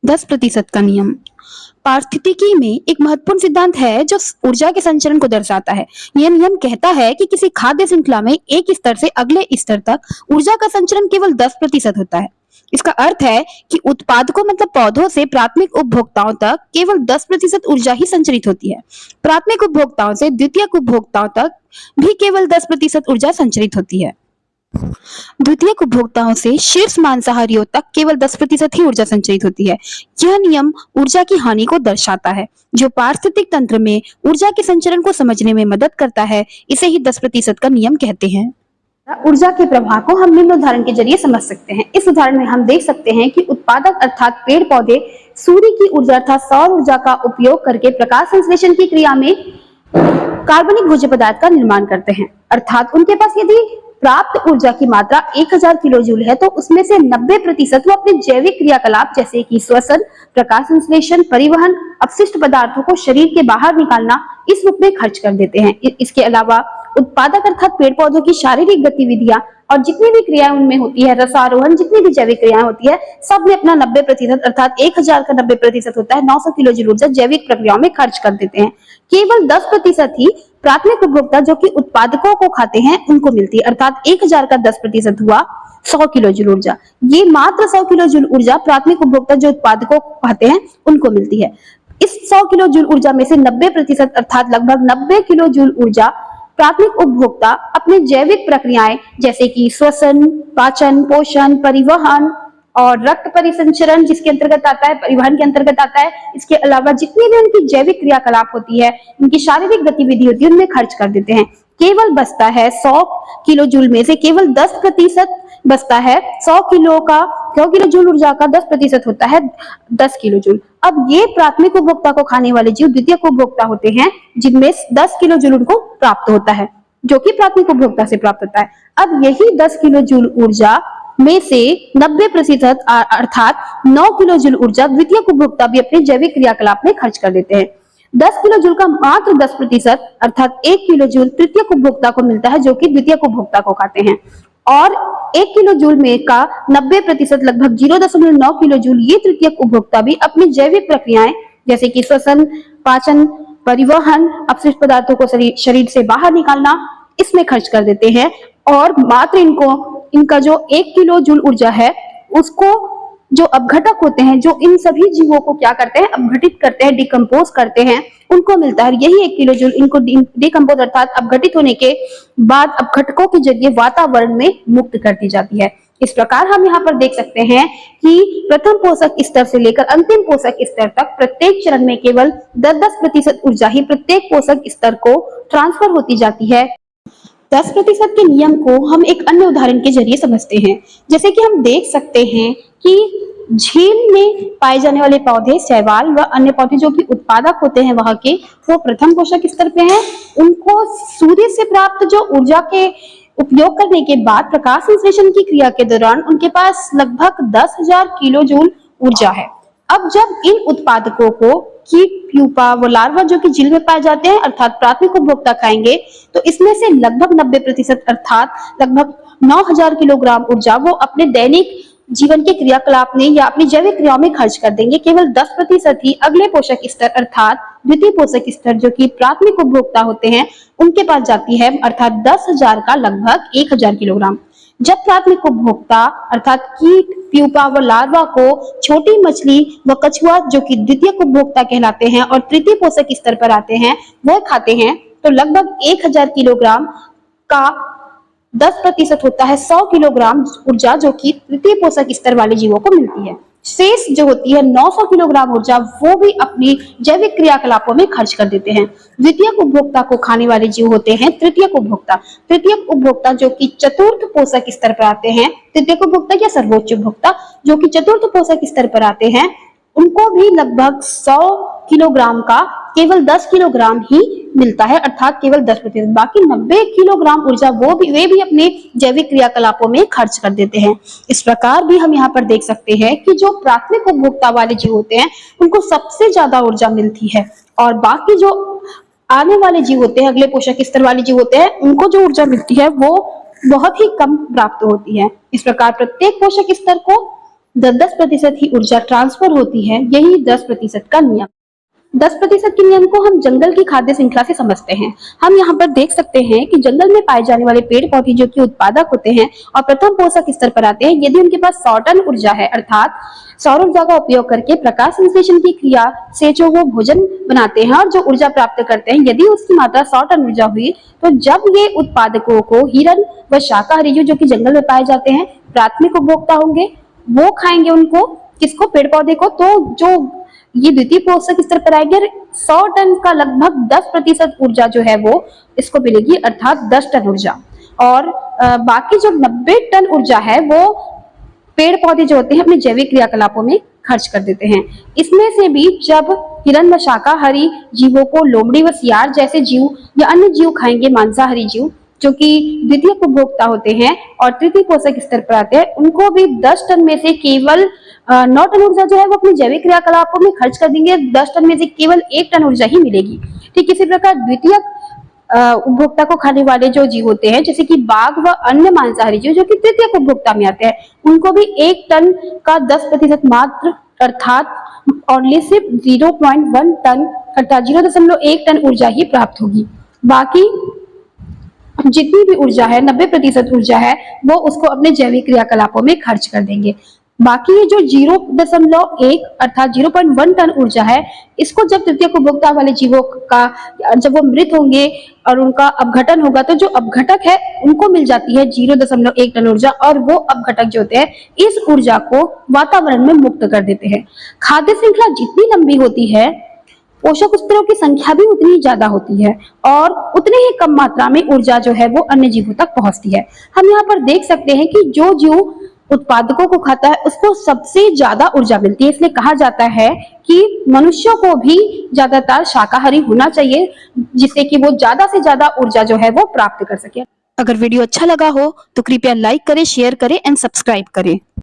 10% का नियम पारिस्थितिकी में एक महत्वपूर्ण सिद्धांत है जो ऊर्जा के संचरण को दर्शाता है। यह नियम कहता है कि किसी खाद्य श्रृंखला में एक स्तर से अगले स्तर तक ऊर्जा का संचरण केवल 10% होता है। इसका अर्थ है कि उत्पादकों मतलब पौधों से प्राथमिक उपभोक्ताओं तक केवल 10% ऊर्जा ही संचरित होती है। प्राथमिक उपभोक्ताओं से द्वितीयक उपभोक्ताओं तक भी केवल 10% ऊर्जा संचरित होती है। द्वितीयक उपभोक्ताओं से शीर्ष मांसाहारियों तक केवल 10% ही ऊर्जा संचरित होती है। यह नियम ऊर्जा की हानि को दर्शाता है जो पारिस्थितिक तंत्र में ऊर्जा के संचरण को समझने में मदद करता है। इसे ही 10% का नियम कहते हैं। ऊर्जा के प्रवाह को हम निम्न उदाहरण के जरिए समझ सकते हैं। इस उदाहरण में हम देख सकते हैं कि उत्पादक अर्थात पेड़ पौधे सूर्य की ऊर्जा अर्थात सौर ऊर्जा का उपयोग करके प्रकाश संश्लेषण की क्रिया में कार्बनिक भोज्य पदार्थ का निर्माण करते हैं। अर्थात उनके पास यदि प्राप्त ऊर्जा की मात्रा 1000 किलो जूल है तो उसमें से 90% वो अपने जैविक क्रियाकलाप जैसे कि श्वसन, प्रकाश संश्लेषण, परिवहन, अपशिष्ट पदार्थों को शरीर के बाहर निकालना इस रूप में खर्च कर देते हैं। इसके अलावा उत्पादक अर्थात पेड़ पौधों की शारीरिक गतिविधियां और जितनी भी क्रियाएं उनमें होती है, रसारोहण, जितनी भी जैविक क्रियाएं होती है, सब में अपना 90% अर्थात 1000 का 90% होता है 900 किलो जूल ऊर्जा जैविक प्रक्रियाओं में खर्च कर देते हैं। केवल 10% ही प्राथमिक उपभोक्ता जो कि उत्पादकों को खाते हैं उनको मिलती है। अर्थात 1000 का 10% हुआ 100 किलो जूल ऊर्जा। ये मात्र 100 किलो जूल ऊर्जा प्राथमिक उपभोक्ता जो उत्पादकों को खाते हैं उनको मिलती है। इस 100 किलो जूल ऊर्जा में से 90% अर्थात लगभग 90 किलो जूल ऊर्जा प्राथमिक उपभोक्ता अपने जैविक प्रक्रियाएं जैसे कि श्वसन, पाचन, पोषण, परिवहन और रक्त परिसंचरण जिसके अंतर्गत आता है, परिवहन के अंतर्गत आता है। इसके अलावा जितनी भी उनकी जैविक क्रियाकलाप होती है, उनकी शारीरिक गतिविधि होती है, उनमें खर्च कर देते हैं। केवल बचता है 100 किलो जूल में से केवल 10% बचता है। 100 किलो जूल ऊर्जा का 10% होता है 10 किलो जूल। अब ये प्राथमिक उपभोक्ता को खाने वाले जीव द्वितीयक उपभोक्ता होते हैं जिनमें 10 किलो जूल उनको प्राप्त होता है जो कि प्राथमिक उपभोक्ता से प्राप्त होता है। अब यही 10 किलो जूल ऊर्जा में से 90% अर्थात 9 किलो जूल ऊर्जा द्वितीयक उपभोक्ता भी अपने जैविक क्रियाकलाप में खर्च कर देते हैं। 10 किलो जूल का मात्र 10% अर्थात 1 किलो जूल तृतीयक उपभोक्ता को मिलता है जो कि द्वितीयक उपभोक्ता को खाते हैं और 1 किलो जूल में का 90% लगभग 0.9 किलो जूल ये तृतीयक उपभोक्ता भी अपनी जैविक प्रक्रियाएं जैसे कि श्वसन, पाचन, परिवहन, अपशिष्ट पदार्थों को शरीर से बाहर निकालना इसमें खर्च कर देते हैं। और मात्र इनका जो 1 किलो जूल ऊर्जा है उसको जो अपघटक होते हैं जो इन सभी जीवों को क्या करते हैं, अपघटित करते हैं, डिकम्पोज करते हैं, उनको मिलता है। यही 1 किलो जूल इनको डिकम्पोज अर्थात अपघटित होने के बाद अपघटकों के जरिए वातावरण में मुक्त कर दी जाती है। इस प्रकार हम यहाँ पर देख सकते हैं कि प्रथम पोषक स्तर से लेकर अंतिम पोषक स्तर तक प्रत्येक चरण में केवल 10% ऊर्जा ही प्रत्येक पोषक स्तर को ट्रांसफर होती जाती है। 10% के नियम को हम एक अन्य उदाहरण के जरिए समझते हैं। जैसे कि हम देख सकते हैं कि झील में पाए जाने वाले पौधे, शैवाल व अन्य पौधे जो कि उत्पादक होते हैं वहां के, वो प्रथम पोषक स्तर पे हैं। उनको सूर्य से प्राप्त जो ऊर्जा के उपयोग करने के बाद प्रकाश संश्लेषण की क्रिया के दौरान उनके पास लगभग 10,000 किलो जूल ऊर्जा है। अब जब इन उत्पादकों को कीट, प्यूपा व लार्वा जो कि झील में पाए जाते हैं अर्थात प्राथमिक उपभोक्ता खाएंगे तो इसमें से लगभग 90% अर्थात लगभग 9,000 किलोग्राम ऊर्जा वो अपने दैनिक जीवन के क्रियाकलाप में या अपनी जैविक क्रियाओं में खर्च कर देंगे। केवल 10% ही अगले पोषक स्तर अर्थात द्वितीय पोषक स्तर जो कि प्राथमिक उपभोक्ता होते हैं उनके पास जाती है अर्थात 10,000 का लगभग 1,000 किलोग्राम। जब प्राथमिक उपभोक्ता अर्थात कीट, प्यूपा व लार्वा को छोटी मछली व कछुआ जो कि द्वितीयक उपभोक्ता कहलाते हैं और तृतीय पोषक स्तर पर आते हैं वह खाते हैं तो लगभग 1,000 किलोग्राम का 10% होता है 100 किलोग्राम ऊर्जा जो कि तृतीय पोषक स्तर वाले जीवों को मिलती है। शेष जो होती है 900 किलोग्राम ऊर्जा वो भी अपनी जैविक क्रियाकलापों में खर्च कर देते हैं। द्वितीयक उपभोक्ता को खाने वाले जीव होते हैं तृतीयक उपभोक्ता। तृतीयक उपभोक्ता जो कि चतुर्थ पोषक स्तर पर आते हैं, तृतीयक उपभोक्ता या सर्वोच्च उपभोक्ता जो कि चतुर्थ पोषक स्तर पर आते हैं, उनको भी लगभग 100 किलोग्राम का केवल 10 किलोग्राम ही मिलता है अर्थात केवल 10%। बाकी 90 किलोग्राम ऊर्जा वे भी अपने जैविक क्रियाकलापों में खर्च कर देते हैं। इस प्रकार भी हम यहाँ पर देख सकते हैं कि जो प्राथमिक उपभोक्ता वाले जीव होते हैं उनको सबसे ज्यादा ऊर्जा मिलती है और बाकी जो आने वाले जीव होते हैं, अगले पोषक स्तर वाले जीव होते हैं, उनको जो ऊर्जा मिलती है वो बहुत ही कम प्राप्त होती है। इस प्रकार प्रत्येक पोषक स्तर को 10-10% ही ऊर्जा ट्रांसफर होती है। यही 10% का नियम। 10% के नियम को हम जंगल की खाद्य श्रृंखला से समझते हैं। हम यहाँ पर देख सकते हैं कि जंगल में पाए जाने वाले पेड़ पौधे जो कि उत्पादक होते हैं और प्रथम पोषक स्तर पर आते हैं, यदि उनके पास 100 टन ऊर्जा है, अर्थात सौर ऊर्जा का उपयोग करके प्रकाश संश्लेषण की क्रिया से जो वो भोजन बनाते हैं और जो ऊर्जा प्राप्त करते हैं, यदि उसकी मात्रा 100 टन ऊर्जा हुई, तो जब ये उत्पादकों को हिरन व शाकाहारी जीव जो कि जंगल में पाए जाते हैं प्राथमिक उपभोक्ता होंगे, वो खाएंगे उनको, किसको, पेड़ पौधे को, तो जो ये द्वितीय पोषक स्तर पर आएंगे। 100 टन का लगभग 10% ऊर्जा जो है वो इसको मिलेगी, अर्थात 10 टन ऊर्जा। और बाकी जो 90 टन ऊर्जा है वो पेड़ पौधे जो होते हैं अपने जैविक क्रियाकलापों में खर्च कर देते हैं। इसमें से भी जब हिरन व शाकाहारी जीवों को लोमड़ी व सियार जैसे जीव या अन्य जीव खाएंगे, मांसाहारी जीव जो कि द्वितीय उपभोक्ता होते हैं और तृतीय पोषक स्तर पर आते हैं, उनको भी 10 टन में से केवल 9 टन ऊर्जा जो है वो अपने जैविक क्रियाकलापों में खर्च कर देंगे। 10 टन में से केवल 1 टन ऊर्जा ही मिलेगी। ठीक इसी प्रकार द्वितीय उपभोक्ता को खाने वाले जो जीव होते हैं, जैसे कि बाघ व अन्य मांसाहारी जीव जो कि तृतीय उपभोक्ता में आते हैं, उनको भी 1 टन का 10% मात्र, अर्थात ओनली सिर्फ 0.1 टन, अर्थात 0.1 टन ऊर्जा ही प्राप्त होगी। बाकी जितनी भी ऊर्जा है, 90% ऊर्जा है, वो उसको अपने जैविक क्रियाकलापों में खर्च कर देंगे। बाकी ये जो 0.1 अर्थात 0.1 टन ऊर्जा है, इसको जब तृतीय उपभोक्ता वाले जीवों का, जब वो मृत होंगे और उनका अपघटन होगा, तो जो अपघटक है उनको मिल जाती है 0.1 टन ऊर्जा, और वो अपघटक जो होते हैं इस ऊर्जा को वातावरण में मुक्त कर देते हैं। खाद्य श्रृंखला जितनी लंबी होती है, पोषक स्तरों की संख्या भी उतनी ही ज्यादा होती है और उतने ही कम मात्रा में ऊर्जा जो है वो अन्य जीवों तक पहुंचती है। हम यहाँ पर देख सकते हैं कि जो जीव उत्पादकों को खाता है उसको सबसे ज्यादा ऊर्जा मिलती है। इसलिए कहा जाता है कि मनुष्यों को भी ज्यादातर शाकाहारी होना चाहिए, जिससे कि वो ज्यादा से ज्यादा ऊर्जा जो है वो प्राप्त कर सके। अगर वीडियो अच्छा लगा हो तो कृपया लाइक करें, शेयर करें एंड सब्सक्राइब करें।